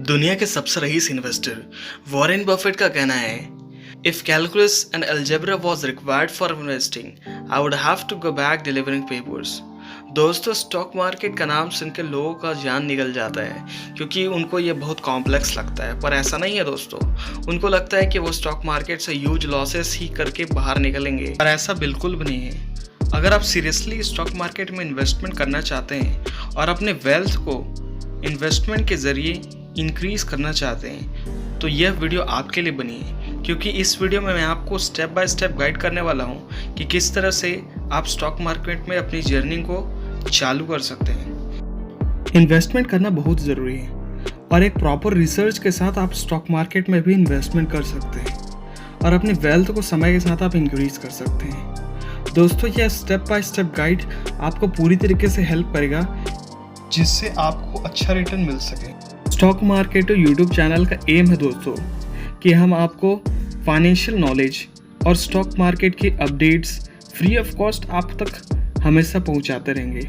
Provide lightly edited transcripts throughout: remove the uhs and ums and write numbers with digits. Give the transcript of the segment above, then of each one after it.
दुनिया के सबसे रईस इन्वेस्टर वॉरेन बफेट का कहना है, if calculus and algebra was required for investing I would have to go back delivering papers. दोस्तों, स्टॉक मार्केट का नाम सुनकर लोगों का जान निकल जाता है क्योंकि उनको ये बहुत कॉम्प्लेक्स लगता है, पर ऐसा नहीं है दोस्तों। उनको लगता है कि वो स्टॉक मार्केट से ह्यूज लॉसेस ही करके बाहर निकलेंगे, पर ऐसा बिल्कुल भी नहीं है। अगर आप सीरियसली स्टॉक मार्केट में इन्वेस्टमेंट करना चाहते हैं और अपने वेल्थ को इन्वेस्टमेंट के ज़रिए इंक्रीज़ करना चाहते हैं तो यह वीडियो आपके लिए बनी है, क्योंकि इस वीडियो में मैं आपको स्टेप बाय स्टेप गाइड करने वाला हूं कि किस तरह से आप स्टॉक मार्केट में अपनी जर्नी को चालू कर सकते हैं। इन्वेस्टमेंट करना बहुत ज़रूरी है और एक प्रॉपर रिसर्च के साथ आप स्टॉक मार्केट में भी इन्वेस्टमेंट कर सकते हैं और अपनी वेल्थ को समय के साथ आप इंक्रीज़ कर सकते हैं। दोस्तों, यह स्टेप बाय स्टेप गाइड आपको पूरी तरीके से हेल्प करेगा जिससे आपको अच्छा रिटर्न मिल सके। स्टॉक मार्केटो यूट्यूब चैनल का एम है दोस्तों कि हम आपको फाइनेंशियल नॉलेज और स्टॉक मार्केट की अपडेट्स फ्री ऑफ कॉस्ट आप तक हमेशा पहुंचाते रहेंगे,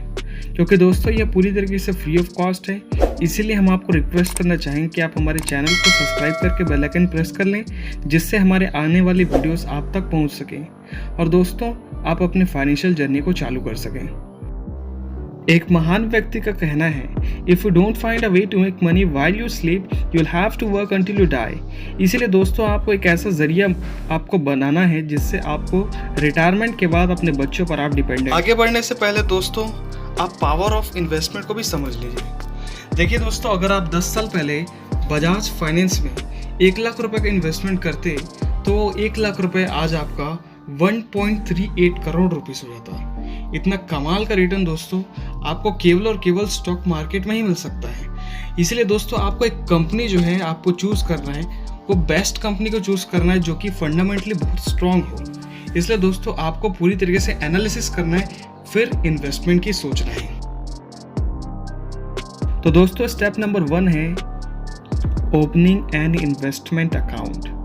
क्योंकि दोस्तों यह पूरी तरीके से फ्री ऑफ कॉस्ट है। इसीलिए हम आपको रिक्वेस्ट करना चाहेंगे कि आप हमारे चैनल को सब्सक्राइब करके बेल आइकन प्रेस कर लें, जिससे हमारे आने वाली वीडियोस आप तक पहुंच सकें और दोस्तों आप अपने फाइनेंशियल जर्नी को चालू कर सकें। एक महान व्यक्ति का कहना है, if you don't find a way to make money while you sleep you will have to work until you die. इसीलिए दोस्तों आपको एक ऐसा जरिया आपको बनाना है जिससे आपको रिटायरमेंट के बाद अपने बच्चों पर आप डिपेंडेंट। आगे बढ़ने से पहले दोस्तों आप पावर ऑफ इन्वेस्टमेंट को भी समझ लीजिए। देखिए दोस्तों, अगर आप 10 साल पहले बजाज फाइनेंस में 1 लाख रुपए का इन्वेस्टमेंट करते तो 1 लाख रुपए आज आपका 1.38 करोड़ रुपीस हो जाता। इतना कमाल का रिटर्न दोस्तों आपको केवल और केवल स्टॉक मार्केट में ही मिल सकता है। इसलिए दोस्तों आपको एक कंपनी जो है आपको चूज़ करना है, वो बेस्ट कंपनी को चूज़ करना है जो कि फंडामेंटली बहुत स्ट्रांग हो। इसलिए दोस्तों आपको पूरी तरीके से एनालिसिस करना है, फिर इन्वेस्टमेंट की सोचना है। तो दोस्तों स्टेप नंबर 1 है ओपनिंग एन इन्वेस्टमेंट अकाउंट।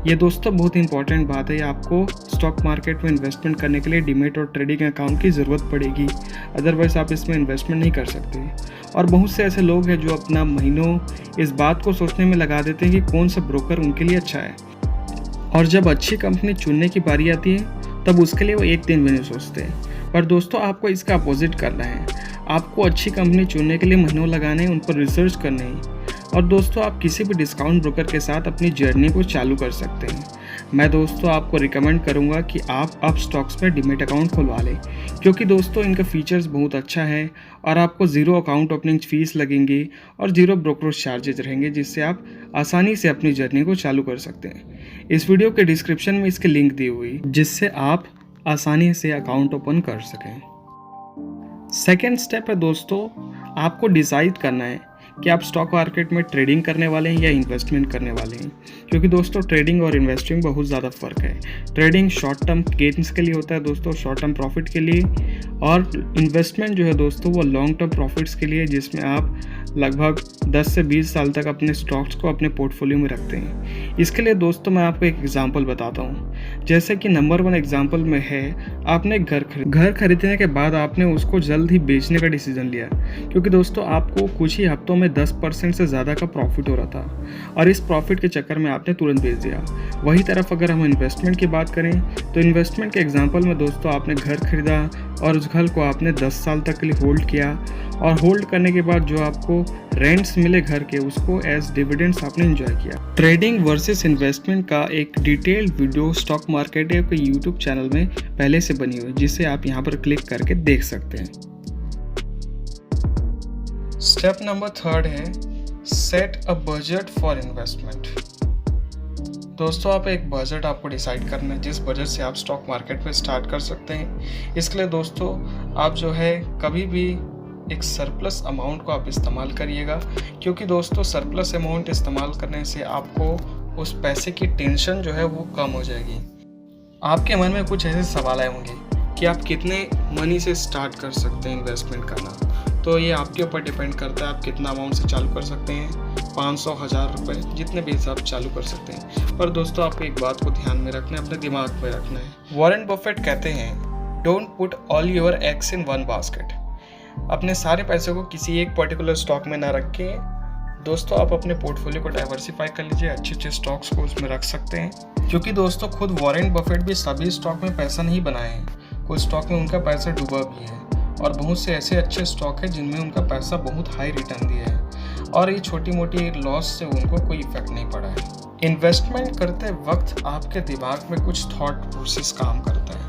ये दोस्तों बहुत इंपॉर्टेंट बात है। आपको स्टॉक मार्केट में इन्वेस्टमेंट करने के लिए डीमेट और ट्रेडिंग अकाउंट की ज़रूरत पड़ेगी, अदरवाइज़ आप इसमें इन्वेस्टमेंट नहीं कर सकते। और बहुत से ऐसे लोग हैं जो अपना महीनों इस बात को सोचने में लगा देते हैं कि कौन सा ब्रोकर उनके लिए अच्छा है, और जब अच्छी कंपनी चुनने की बारी आती है तब उसके लिए वो एक दिन भी नहीं सोचते। पर दोस्तों आपको इसका अपोजिट करना है। आपको अच्छी कंपनी चुनने के लिए महीनों लगाने, उन पर रिसर्च करने हैं, और दोस्तों आप किसी भी डिस्काउंट ब्रोकर के साथ अपनी जर्नी को चालू कर सकते हैं। मैं दोस्तों आपको रिकमेंड करूंगा कि आप अब स्टॉक्स में डीमेट अकाउंट खुलवा लें, क्योंकि दोस्तों इनका फीचर्स बहुत अच्छा है और आपको ज़ीरो अकाउंट ओपनिंग फीस लगेंगी और ज़ीरो ब्रोकरेज चार्जेज रहेंगे, जिससे आप आसानी से अपनी जर्नी को चालू कर सकते हैं। इस वीडियो के डिस्क्रिप्शन में इसकी लिंक दी हुई, जिससे आप आसानी से अकाउंट ओपन कर सकें। सेकेंड स्टेप है दोस्तों आपको डिसाइड करना है कि आप स्टॉक मार्केट में ट्रेडिंग करने वाले हैं या इन्वेस्टमेंट करने वाले हैं, क्योंकि दोस्तों ट्रेडिंग और इन्वेस्टिंग बहुत ज़्यादा फ़र्क है। ट्रेडिंग शॉर्ट टर्म गेन्स के लिए होता है दोस्तों, शॉर्ट टर्म प्रॉफिट के लिए, और इन्वेस्टमेंट जो है दोस्तों वो लॉन्ग टर्म प्रॉफिट्स के लिए, जिसमें आप लगभग 10 से 20 साल तक अपने स्टॉक्स को अपने पोर्टफोलियो में रखते हैं। इसके लिए दोस्तों मैं आपको एक एग्जांपल बताता हूँ। जैसे कि नंबर 1 एग्जांपल में है, आपने घर खरीदने के बाद आपने उसको जल्द ही बेचने का डिसीजन लिया, क्योंकि दोस्तों आपको कुछ ही हफ्तों में 10% से ज़्यादा का प्रॉफिट हो रहा था और इस प्रॉफिट के चक्कर में आपने तुरंत बेच दिया। वही तरफ अगर हम इन्वेस्टमेंट की बात करें तो इन्वेस्टमेंट के एग्जांपल में दोस्तों आपने घर खरीदा और उस घर को आपने 10 साल तक के लिए होल्ड किया, और होल्ड करने के बाद जो आपको रेंट्स मिले घर के, उसको एज डिविडेंड्स आपने एंजॉय किया। ट्रेडिंग वर्सेस इन्वेस्टमेंट का एक डिटेल्ड वीडियो स्टॉक मार्केट के यूट्यूब चैनल में पहले से बनी हुई है, जिसे आप यहाँ पर क्लिक करके देख सकते हैं। स्टेप नंबर 3 है set a budget for investment. दोस्तों आप एक बजट आपको डिसाइड करना है जिस बजट से आप स्टॉक मार्केट में स्टार्ट कर सकते हैं। इसके लिए दोस्तों आप जो है कभी भी एक सरप्लस अमाउंट को आप इस्तेमाल करिएगा, क्योंकि दोस्तों सरप्लस अमाउंट इस्तेमाल करने से आपको उस पैसे की टेंशन जो है वो कम हो जाएगी। आपके मन में कुछ ऐसे सवाल आए होंगे कि आप कितने मनी से स्टार्ट कर सकते हैं इन्वेस्टमेंट करना। तो ये आपके ऊपर डिपेंड करता है आप कितना अमाउंट से चालू कर सकते हैं, 500, 1000 रुपये, जितने भी आप चालू कर सकते हैं। पर दोस्तों आपको एक बात को ध्यान में रखना है, अपने दिमाग में रखना है। वॉरेन बफेट कहते हैं, don't put all your eggs in one basket. अपने सारे पैसे को किसी एक पर्टिकुलर स्टॉक में ना रख के दोस्तों आप अपने पोर्टफोलियो को डाइवर्सिफाई कर लीजिए, अच्छे स्टॉक्स को उसमें रख सकते हैं, क्योंकि दोस्तों खुद वॉरेन बफेट भी सभी स्टॉक में पैसा नहीं बनाए हैं, कुछ स्टॉक में उनका पैसा डूबा भी है और बहुत से ऐसे अच्छे स्टॉक है जिनमें उनका पैसा बहुत हाई रिटर्न दिया है और ये छोटी मोटी लॉस से उनको कोई इफेक्ट नहीं पड़ा है। इन्वेस्टमेंट करते वक्त आपके दिमाग में कुछ थॉट प्रोसेस काम करता है।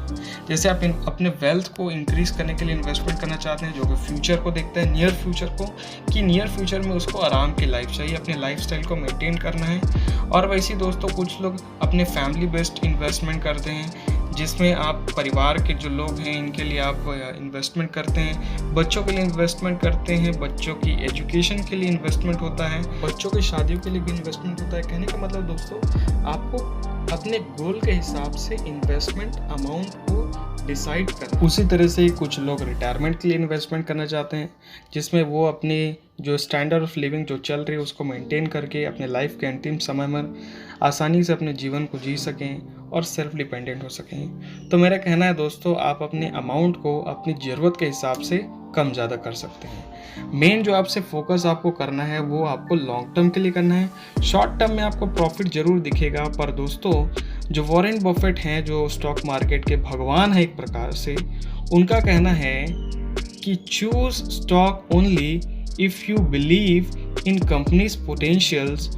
जैसे आप अपने वेल्थ को इंक्रीज करने के लिए इन्वेस्टमेंट करना चाहते हैं, जो कि फ्यूचर को देखते हैं, नियर फ्यूचर को, कि नियर फ्यूचर में उसको आराम की लाइफ चाहिए, अपने लाइफस्टाइल को मेंटेन करना है। और वैसे ही दोस्तों कुछ लोग अपने फैमिली बेस्ड इन्वेस्टमेंट करते हैं, जिसमें आप परिवार के जो लोग हैं इनके लिए आप इन्वेस्टमेंट करते हैं, बच्चों के लिए इन्वेस्टमेंट करते हैं, बच्चों की एजुकेशन के लिए इन्वेस्टमेंट होता है, बच्चों की शादियों के लिए भी इन्वेस्टमेंट होता है। कहने का मतलब दोस्तों आपको अपने गोल के हिसाब से इन्वेस्टमेंट अमाउंट को डिसाइड करना। उसी तरह से कुछ लोग रिटायरमेंट के लिए इन्वेस्टमेंट करना चाहते हैं, जिसमें वो अपनी जो स्टैंडर्ड ऑफ लिविंग जो चल रही है उसको मेंटेन करके अपने लाइफ के अंतिम समय में आसानी से अपने जीवन को जी सकें और सेल्फ डिपेंडेंट हो सकें। तो मेरा कहना है दोस्तों आप अपने अमाउंट को अपनी ज़रूरत के हिसाब से कम ज़्यादा कर सकते हैं। मेन जो आपसे फोकस आपको करना है वो आपको लॉन्ग टर्म के लिए करना है। शॉर्ट टर्म में आपको प्रॉफिट जरूर दिखेगा, पर दोस्तों जो वॉरेन बफेट हैं, जो स्टॉक मार्केट के भगवान हैं एक प्रकार से, उनका कहना है कि choose stock only if you believe in companies potentials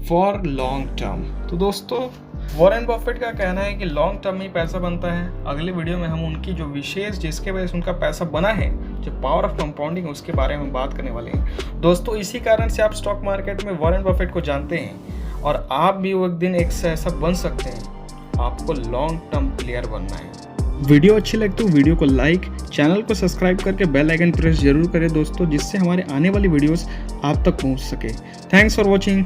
for long term. तो दोस्तों वॉरेन बफेट का कहना है कि लॉन्ग टर्म में ही पैसा बनता है। अगले वीडियो में हम उनकी जो विशेष जिसके वजह से उनका पैसा बना है, जो पावर ऑफ कंपाउंडिंग, उसके बारे में बात करने वाले हैं। दोस्तों इसी कारण से आप स्टॉक मार्केट में वॉरेन बफेट को जानते हैं और आप भी वो एक दिन एक से ऐसा बन सकते हैं। आपको लॉन्ग टर्म प्लेयर बनना है। वीडियो अच्छी लगे तो वीडियो को लाइक, चैनल को सब्सक्राइब करके बेल आइकन प्रेस जरूर करें दोस्तों, जिससे हमारे आने वाली वीडियोस आप तक पहुंच सके। Thanks for watching.